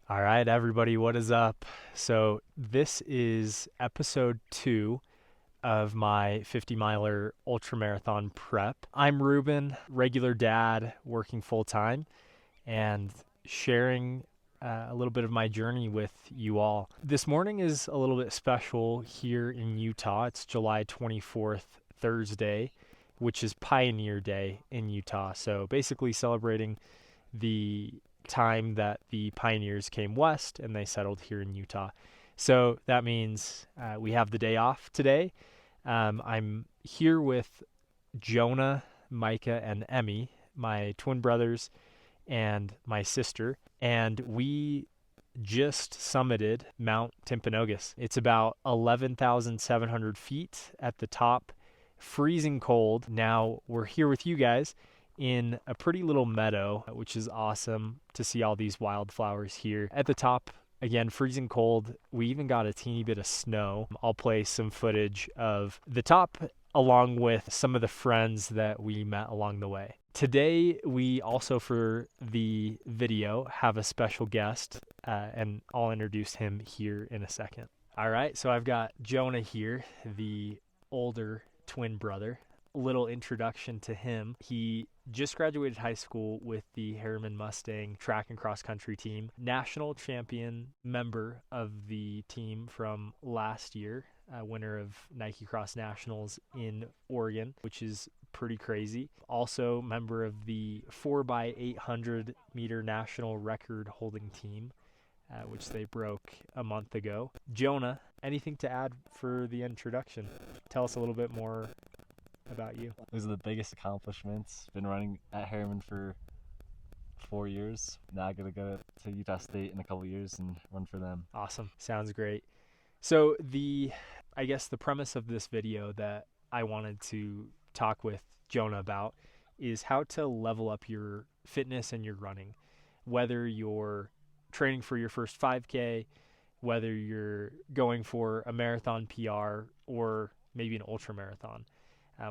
All right, everybody, what is up? So, this is episode 2 of my 50 miler ultramarathon prep. I'm Ruben, regular dad, working full time, and sharing a little bit of my journey with you all. This morning is a little bit special here in Utah. It's July 24th, Thursday, which is Pioneer Day in Utah. So, basically, celebrating the time that the pioneers came west and they settled here in Utah. So that means we have the day off today. I'm here with Jonah, Micah, and Emmy, my twin brothers, and my sister. And we just summited Mount Timp. It's about 11,700 feet at the top, freezing cold. Now we're here with you guys in a pretty little meadow, which is awesome to see all these wildflowers here. At the top, again, freezing cold. We even got a teeny bit of snow. I'll play some footage of the top along with some of the friends that we met along the way. Today, we also, for the video, have a special guest, and I'll introduce him here in a second. All right, so I've got Jonah here, the older twin brother. Little introduction to him. He just graduated high school with the Harriman Mustang track and cross country team, national champion member of the team from last year, winner of Nike Cross Nationals in Oregon, which is pretty crazy. Also member of the 4x800 meter national record holding team, which they broke a month ago. Jonah, anything to add for the introduction? Tell us a little bit more about you. Those are the biggest accomplishments. Been running at Harriman for 4 years. Now I gotta go to Utah State in a couple years and run for them. Awesome. Sounds great. So I guess the premise of this video that I wanted to talk with Jonah about is how to level up your fitness and your running. Whether you're training for your first 5K, whether you're going for a marathon PR or maybe an ultra marathon.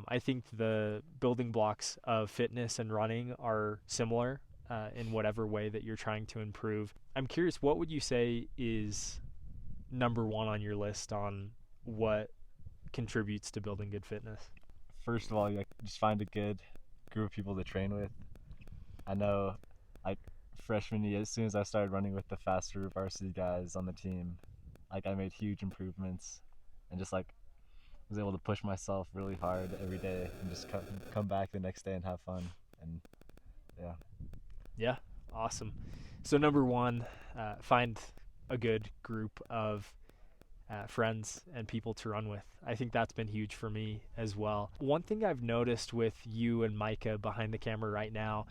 I think the building blocks of fitness and running are similar in whatever way that you're trying to improve. I'm curious, what would you say is number one on your list on what contributes to building good fitness? First of all, you just find a good group of people to train with. I know, like freshman year, as soon as I started running with the faster varsity guys on the team, I made huge improvements and just was able to push myself really hard every day and just come back the next day and have fun. And yeah. Yeah, awesome. So number one, find a good group of friends and people to run with. I think that's been huge for me as well. One thing I've noticed with you and Micah behind the camera right now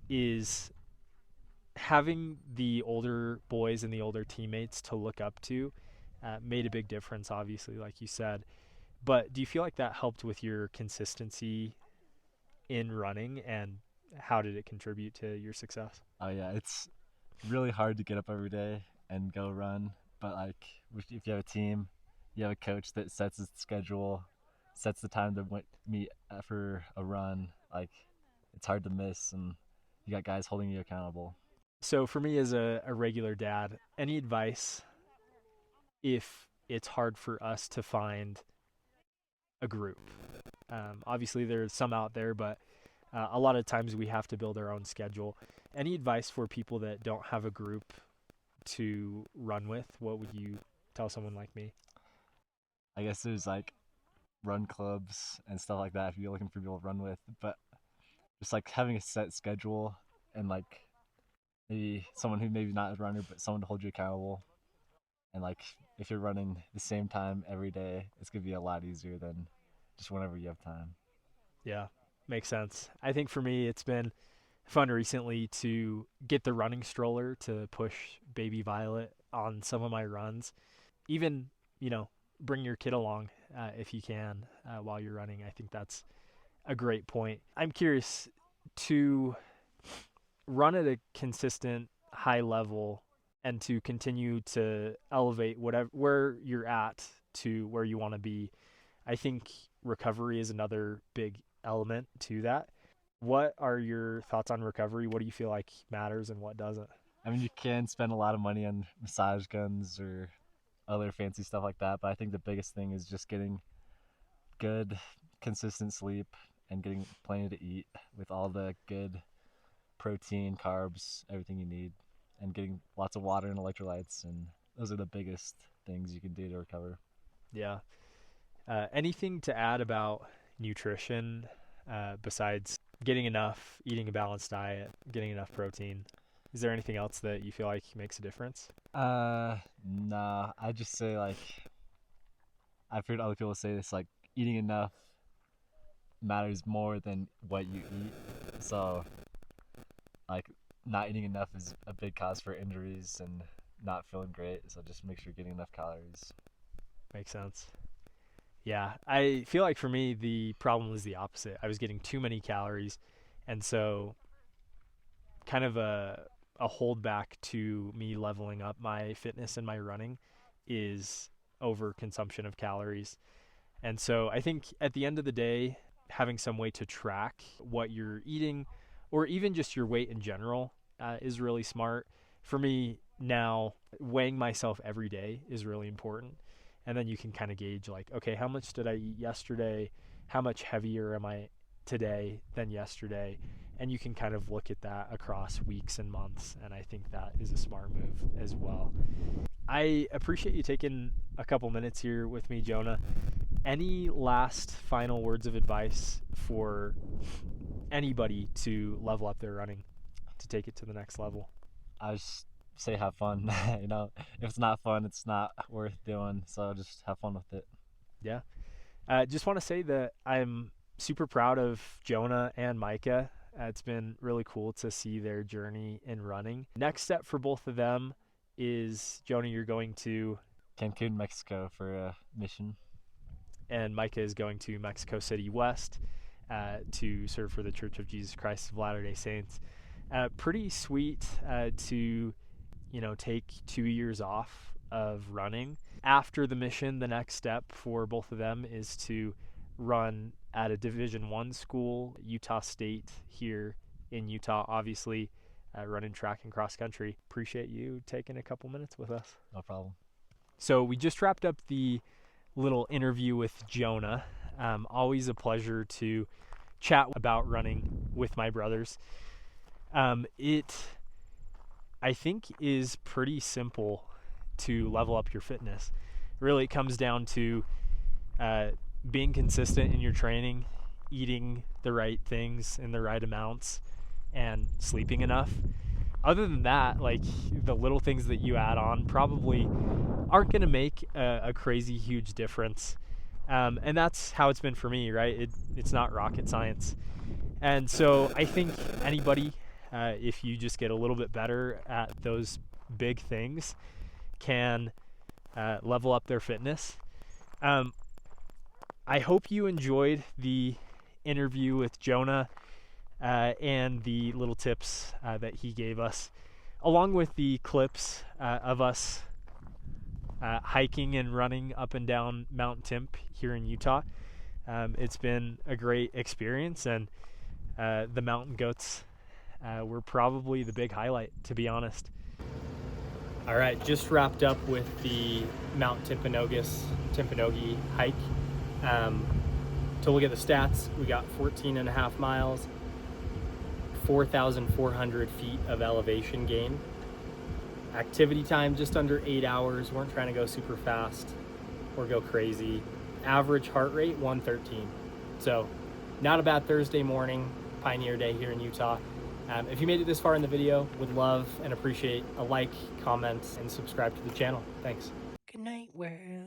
is having the older boys and the older teammates to look up to made a big difference, obviously, like you said. But do you feel like that helped with your consistency in running, and how did it contribute to your success? Oh yeah, it's really hard to get up every day and go run, but if you have a team, you have a coach that sets the schedule, sets the time to meet for a run, it's hard to miss, and you got guys holding you accountable. So for me as a regular dad, any advice if it's hard for us to find a group? Obviously, there's some out there, but a lot of times we have to build our own schedule. Any advice for people that don't have a group to run with? What would you tell someone like me? I guess there's run clubs and stuff like that if you're looking for people to run with, but just having a set schedule and maybe someone who maybe not a runner but someone to hold you accountable, and if you're running the same time every day, it's gonna be a lot easier than just whenever you have time. Yeah, makes sense. I think for me, it's been fun recently to get the running stroller to push baby Violet on some of my runs. Even, bring your kid along if you can while you're running. I think that's a great point. I'm curious to run at a consistent high level and to continue to elevate where you're at to where you want to be. I think recovery is another big element to that. What are your thoughts on recovery? What do you feel like matters and what doesn't? I mean, you can spend a lot of money on massage guns or other fancy stuff like that, but I think the biggest thing is just getting good, consistent sleep and getting plenty to eat with all the good protein, carbs, everything you need, and getting lots of water and electrolytes. And those are the biggest things you can do to recover. Yeah. Anything to add about nutrition besides getting enough, eating a balanced diet, getting enough protein? Is there anything else that you feel like makes a difference? Nah. I just say like I've heard other people say this, like eating enough matters more than what you eat. So like not eating enough is a big cause for injuries and not feeling great. So just make sure you're getting enough calories. Makes sense. Yeah, I feel like for me, the problem was the opposite. I was getting too many calories. And so, kind of a holdback to me leveling up my fitness and my running is overconsumption of calories. And so, I think at the end of the day, having some way to track what you're eating or even just your weight in general is really smart. For me now, weighing myself every day is really important. And then you can kind of gauge like, okay, how much did I eat yesterday? How much heavier am I today than yesterday? And you can kind of look at that across weeks and months. And I think that is a smart move as well. I appreciate you taking a couple minutes here with me, Jonah. Any last final words of advice for anybody to level up their running, to take it to the next level? I just say have fun. If it's not fun, it's not worth doing. So just have fun with it. Yeah. Just want to say that I'm super proud of Jonah and Micah. It's been really cool to see their journey in running. Next step for both of them is, Jonah, you're going to, Cancun, Mexico for a mission. and Micah is going to Mexico City West to serve for the Church of Jesus Christ of Latter-day Saints. Pretty sweet to take 2 years off of running. After the mission, the next step for both of them is to run at a Division I school, Utah State here in Utah, obviously running track and cross country. Appreciate you taking a couple minutes with us. No problem. So we just wrapped up the little interview with Jonah. Always a pleasure to chat about running with my brothers. It, I think, is pretty simple to level up your fitness. Really, it comes down to being consistent in your training, eating the right things in the right amounts, and sleeping enough. Other than that, like the little things that you add on probably aren't going to make a crazy huge difference. And that's how it's been for me, right? It's not rocket science. And so I think anybody, if you just get a little bit better at those big things, can level up their fitness. I hope you enjoyed the interview with Jonah and the little tips that he gave us, along with the clips of us hiking and running up and down Mount Timp here in Utah. It's been a great experience, and the mountain goats were probably the big highlight, to be honest. All right, just wrapped up with the Mount Timpanogos hike. To look at the stats, we got 14.5 miles, 4,400 feet of elevation gain. Activity time just under 8 hours. Weren't trying to go super fast or go crazy. Average heart rate 113. So not a bad Thursday morning, Pioneer Day here in Utah. If you made it this far in the video, would love and appreciate a like, comment, and subscribe to the channel. Thanks. Good night, world.